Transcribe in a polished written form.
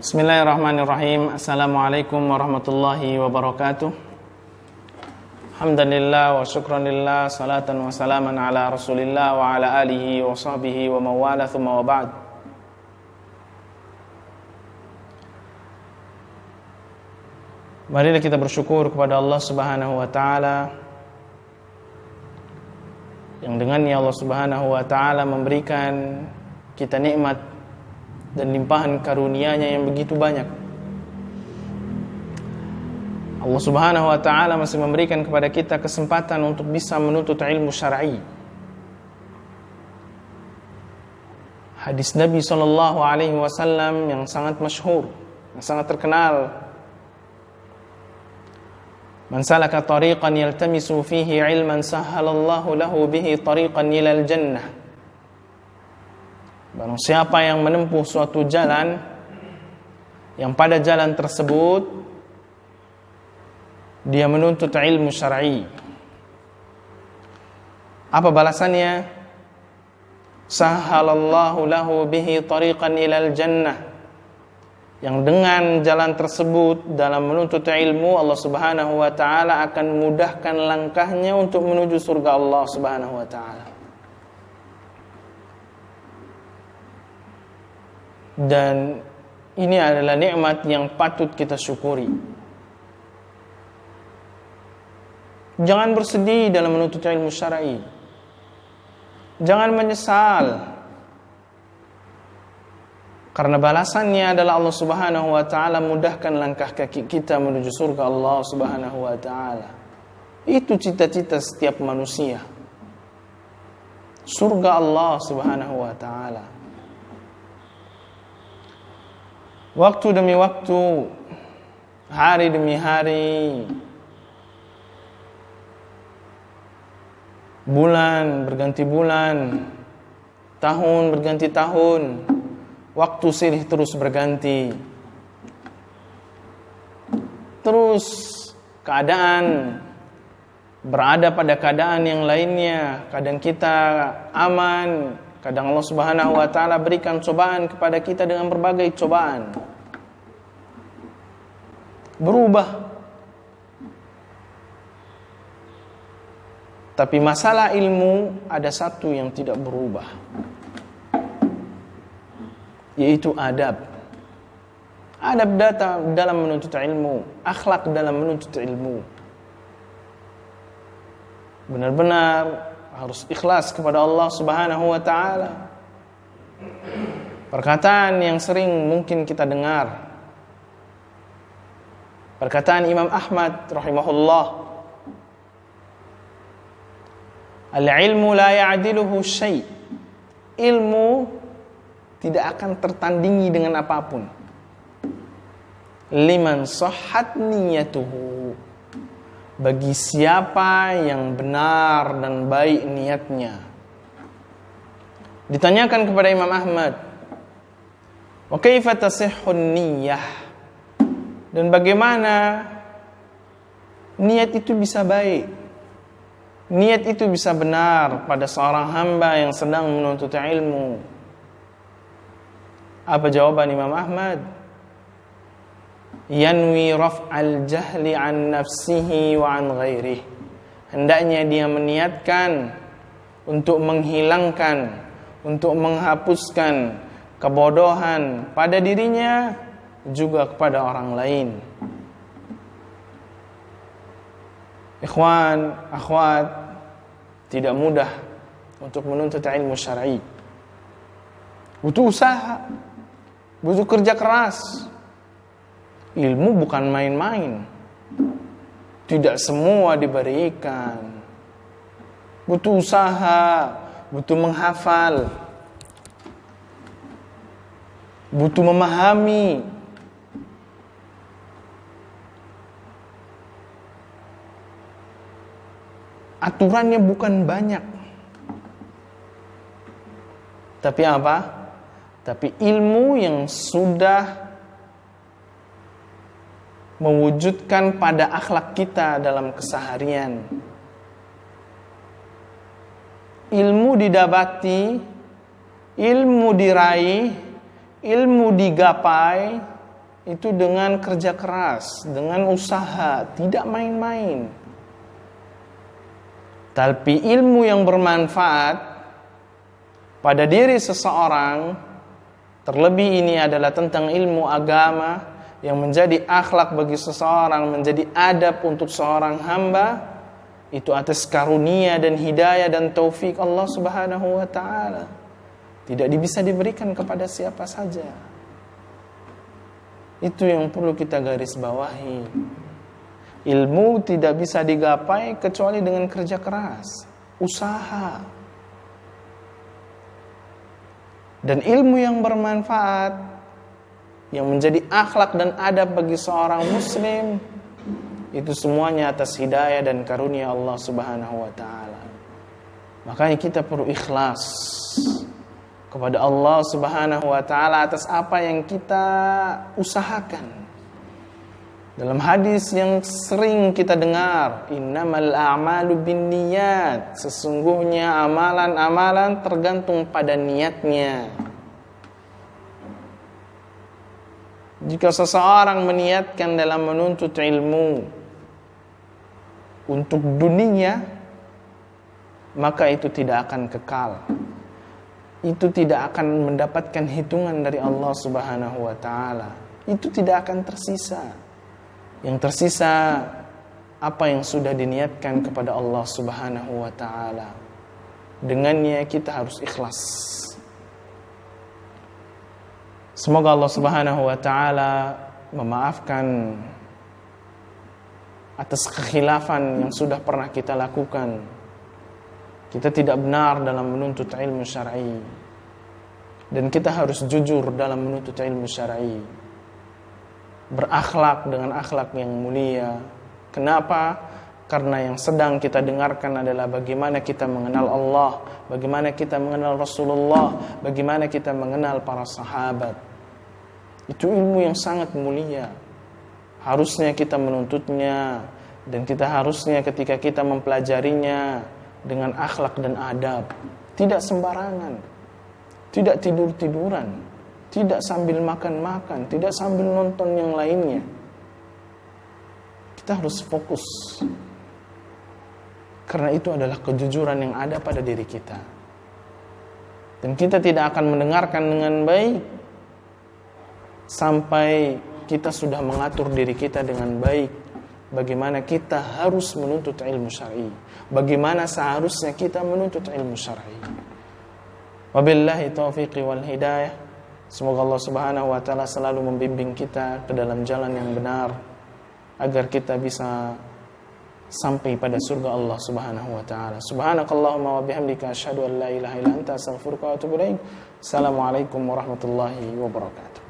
Bismillahirrahmanirrahim. Assalamualaikum warahmatullahi wabarakatuh. Alhamdulillah wa syukranillah, salatan wa salaman ala rasulillah wa ala alihi wa sahbihi wa mawala thumma wa ba'd. Marilah kita bersyukur kepada Allah subhanahu wa ta'ala, yang dengannya Allah subhanahu wa ta'ala memberikan kita nikmat dan limpahan karunia-Nya yang begitu banyak. Allah subhanahu wa ta'ala masih memberikan kepada kita kesempatan untuk bisa menuntut ilmu syar'i. Hadis Nabi SAW yang sangat masyhur, yang sangat terkenal, man salaka tariqan yaltamisu fihi ilman sahhalallahu lahu bihi tariqan ilal jannah. Barang siapa yang menempuh suatu jalan, yang pada jalan tersebut dia menuntut ilmu syar'i, apa balasannya? Sahhalallahu lahu bihi tariqan ilal jannah. Yang dengan jalan tersebut dalam menuntut ilmu, Allah subhanahu wa ta'ala akan mudahkan langkahnya untuk menuju surga Allah subhanahu wa ta'ala. Dan ini adalah nikmat yang patut kita syukuri. Jangan bersedih dalam menuntut ilmu syar'i. Jangan menyesal, karena balasannya adalah Allah subhanahu wa ta'ala mudahkan langkah kaki kita menuju surga Allah subhanahu wa ta'ala. Itu cita-cita setiap manusia, surga Allah subhanahu wa ta'ala. Waktu demi waktu, hari demi hari, bulan berganti bulan, tahun berganti tahun, waktu silih terus berganti. Terus keadaan berada pada keadaan yang lainnya. Kadang kita aman, kadang Allah subhanahu wa ta'ala berikan cobaan kepada kita dengan berbagai cobaan. Berubah. Tapi masalah ilmu ada satu yang tidak berubah, yaitu adab. Adab dalam menuntut ilmu, akhlak dalam menuntut ilmu. Benar-benar harus ikhlas kepada Allah subhanahu wa ta'ala. Perkataan yang sering mungkin kita dengar, perkataan Imam Ahmad rahimahullah, al-ilmu la ya'diluhu syai'. Ilmu tidak akan tertandingi dengan apapun. Liman sahhat niyatuhu. Bagi siapa yang benar dan baik niatnya. Ditanyakan kepada Imam Ahmad, wa kaifa tasihhun niyyah? Dan bagaimana niat itu bisa baik, niat itu bisa benar pada seorang hamba yang sedang menuntut ilmu? Apa jawaban Imam Ahmad? Yanwi raf'al jahli an nafsihi wa an ghairihi. Hendaknya dia meniatkan untuk menghilangkan, untuk menghapuskan kebodohan pada dirinya juga kepada orang lain. Ikhwan, akhwat, tidak mudah untuk menuntut ilmu syar'i. Butuh usaha, butuh kerja keras. Ilmu bukan main-main. Tidak semua diberikan. Butuh usaha, butuh menghafal, butuh memahami. Aturannya bukan banyak. Tapi apa? Tapi ilmu yang sudah mewujudkan pada akhlak kita dalam keseharian. Ilmu didapati, ilmu diraih, ilmu digapai itu dengan kerja keras, dengan usaha, tidak main-main. Tapi ilmu yang bermanfaat pada diri seseorang, terlebih ini adalah tentang ilmu agama yang menjadi akhlak bagi seseorang, menjadi adab untuk seorang hamba, itu atas karunia dan hidayah dan taufik Allah Subhanahu wa taala. Tidak bisa diberikan kepada siapa saja. Itu yang perlu kita garis bawahi. Ilmu tidak bisa digapai kecuali dengan kerja keras, usaha. Dan ilmu yang bermanfaat, yang menjadi akhlak dan adab bagi seorang muslim, itu semuanya atas hidayah dan karunia Allah Subhanahu wa taala. Makanya kita perlu ikhlas kepada Allah Subhanahu wa taala atas apa yang kita usahakan. Dalam hadis yang sering kita dengar, innamal a'malu binniyat, sesungguhnya amalan-amalan tergantung pada niatnya. Jika seseorang meniatkan dalam menuntut ilmu untuk dunia, maka itu tidak akan kekal. Itu tidak akan mendapatkan hitungan dari Allah Subhanahu wa taala. Itu tidak akan tersisa. Yang tersisa apa yang sudah diniatkan kepada Allah Subhanahu wa taala. Dengannya kita harus ikhlas. Semoga Allah Subhanahu wa taala memaafkan atas kekhilafan yang sudah pernah kita lakukan. Kita tidak benar dalam menuntut ilmu syar'i. Dan kita harus jujur dalam menuntut ilmu syar'i. Berakhlak dengan akhlak yang mulia. Kenapa? Karena yang sedang kita dengarkan adalah bagaimana kita mengenal Allah, bagaimana kita mengenal Rasulullah, bagaimana kita mengenal para sahabat. Itu ilmu yang sangat mulia. Harusnya kita menuntutnya, dan kita harusnya ketika kita mempelajarinya dengan akhlak dan adab, tidak sembarangan, tidak tidur-tiduran, tidak sambil makan-makan, tidak sambil nonton yang lainnya. Kita harus fokus, karena itu adalah kejujuran yang ada pada diri kita. Dan kita tidak akan mendengarkan dengan baik sampai kita sudah mengatur diri kita dengan baik, bagaimana kita harus menuntut ilmu syar'i, bagaimana seharusnya kita menuntut ilmu syar'i. Wabillahi taufiqi wal hidayah. Semoga Allah Subhanahu wa taala selalu membimbing kita ke dalam jalan yang benar, agar kita bisa sampai pada surga Allah Subhanahu wa taala. Subhanakallahumma wa bihamdika asyhadu an la ilaha illa anta astaghfiruka wa atubu ilaik. Assalamualaikum warahmatullahi wabarakatuh.